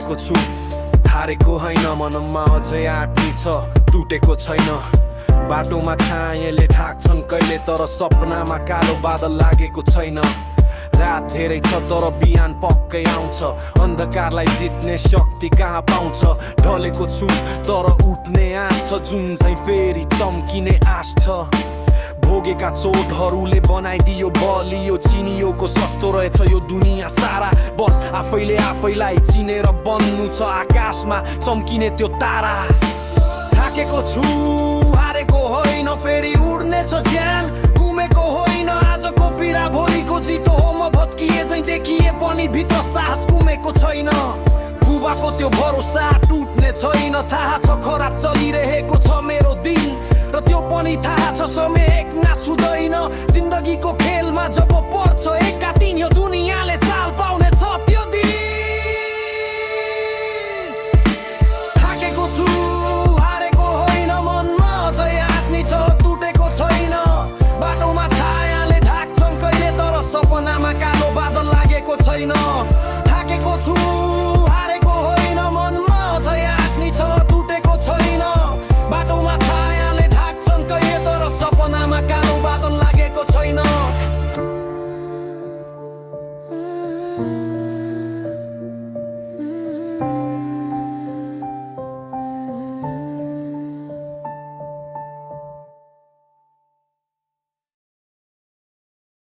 थाकेको छु हारेको होइन मनमा अझै आँट्नी छ टुटेको छैन बाटोमा छायाले ढाक्छन् कहिले तर सपनामा कालो बादल लागेको छैन रात धेरै छ तर बिहान पक्कै आउँछ अन्धकारलाई जित्ने शक्ति कहाँ पाउँछ ढलेको छु तर उठ्ने आँट छ जुन चाहिँ फेरि चम्किने आश छ भोगेका चोटहरूले बनाइदियो बलियो चिनियोको सस्तो रहेछ यो दुनियाँ सारा बस आफैले आफैलाई चिनेर बन्नु छ आकाशमा चम्किने त्यो तारा थाकेको छु हारेको होइन फेरि उड्ने छ ज्यान घुमेको होइन आजको पीडा भोलिको जितो हो म भत्किए झैँ देखिए पनि भित्र साहस गुमेको छैन बुबाको त्यो भरोसा टुट्ने छैन थाहा छ खराब चलिरहेको छ मेरो दिन र त्यो पनि थाहा छ समय एकनास हुँदैन जिन्दगीको खेलमा जब पर्छ एकातिन यो दुनियाँले चाल पाउने छ त्यो दिन थाकेको छु हारेको होइन मनमा अझै आँट्नी छ टुटेको छैन बाटोमा छायाले ढाक्छन् कहिले तर सपनामा कालो बादल लागेको छैन थाकेको छु हारेको होइन मनमा अझै आँट्नी छ टुटेको छैन बाटोमा छायाले ढाक्छन् कहिले तर सपनामा कालो बादल लागेको छैन